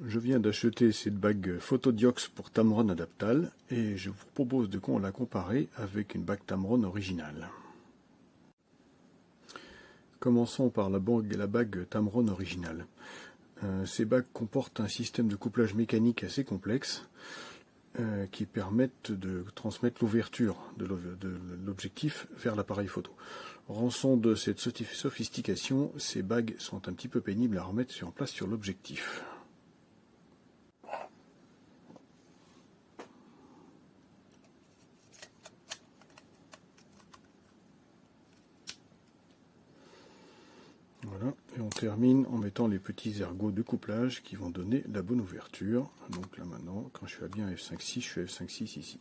Je viens d'acheter cette bague Photodiox pour Tamron Adaptal et je vous propose de la comparer avec une bague Tamron originale. Commençons par la bague Tamron originale. Ces bagues comportent un système de couplage mécanique assez complexe qui permettent de transmettre l'ouverture de l'objectif vers l'appareil photo. Rançon de cette sophistication, ces bagues sont un petit peu pénibles à remettre en place sur l'objectif. Voilà, et on termine en mettant les petits ergots de couplage qui vont donner la bonne ouverture. Donc là maintenant, quand je suis à bien f5.6, je suis à f5.6 ici.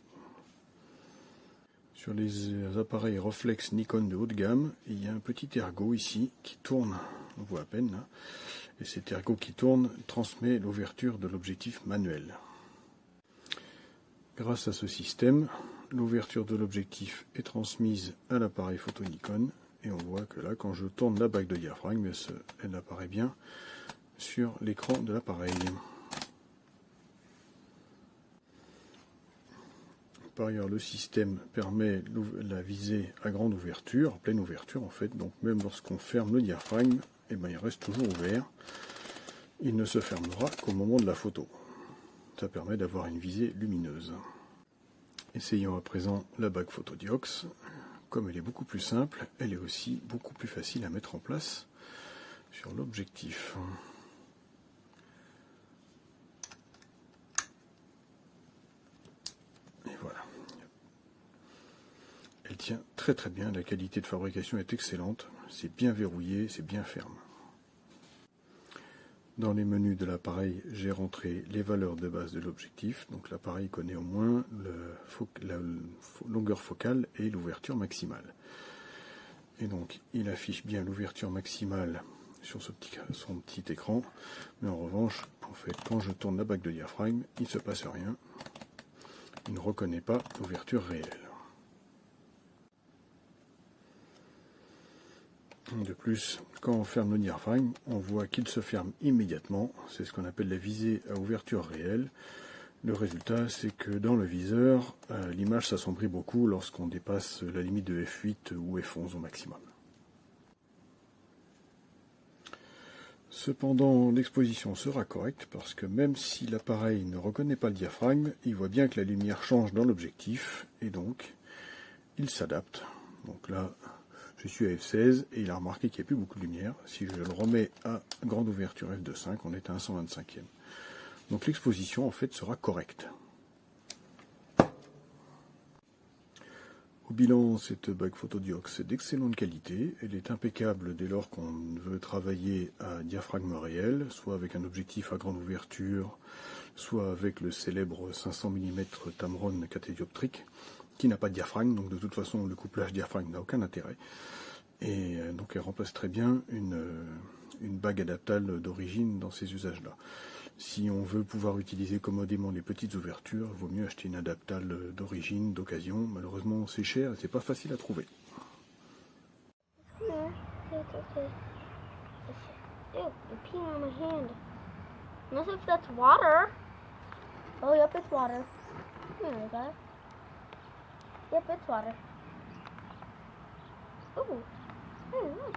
Sur les appareils Reflex Nikon de haut de gamme, il y a un petit ergot ici qui tourne, on voit à peine là, et cet ergot qui tourne transmet l'ouverture de l'objectif manuel. Grâce à ce système, l'ouverture de l'objectif est transmise à l'appareil photo Nikon, et on voit que là, quand je tourne la bague de diaphragme, elle apparaît bien sur l'écran de l'appareil. Par ailleurs, le système permet la visée à grande ouverture, pleine ouverture en fait, donc même lorsqu'on ferme le diaphragme, eh ben, il reste toujours ouvert. Il ne se fermera qu'au moment de la photo. Ça permet d'avoir une visée lumineuse. Essayons à présent la bague Photodiox. Comme elle est beaucoup plus simple, elle est aussi beaucoup plus facile à mettre en place sur l'objectif. Et voilà. Elle tient très très bien, la qualité de fabrication est excellente, c'est bien verrouillé, c'est bien ferme. Dans les menus de l'appareil, j'ai rentré les valeurs de base de l'objectif, donc l'appareil connaît au moins la longueur focale et l'ouverture maximale. Et donc il affiche bien l'ouverture maximale sur son petit écran, mais en revanche, en fait, quand je tourne la bague de diaphragme, il ne se passe rien, il ne reconnaît pas l'ouverture réelle. De plus, quand on ferme le diaphragme, on voit qu'il se ferme immédiatement. C'est ce qu'on appelle la visée à ouverture réelle. Le résultat, c'est que dans le viseur, l'image s'assombrit beaucoup lorsqu'on dépasse la limite de f8 ou f11 au maximum. Cependant, l'exposition sera correcte parce que même si l'appareil ne reconnaît pas le diaphragme, il voit bien que la lumière change dans l'objectif et donc il s'adapte. Donc là, je suis à f16 et il a remarqué qu'il n'y a plus beaucoup de lumière. Si je le remets à grande ouverture f2.5, on est à un 125e. Donc l'exposition en fait sera correcte. Au bilan, cette bague Photodiox est d'excellente qualité. Elle est impeccable dès lors qu'on veut travailler à diaphragme réel, soit avec un objectif à grande ouverture, soit avec le célèbre 500 mm Tamron catédioptrique, qui n'a pas de diaphragme, donc de toute façon le couplage diaphragme n'a aucun intérêt. Et donc elle remplace très bien une bague adaptale d'origine dans ces usages-là. Si on veut pouvoir utiliser commodément les petites ouvertures, il vaut mieux acheter une adaptale d'origine, d'occasion. Malheureusement c'est cher et c'est pas facile à trouver. Ew, you're peeing on my hand. Unless if that's water. Oh, yep, it's water. There we go. Yep, it's water. Ooh. Hey, look.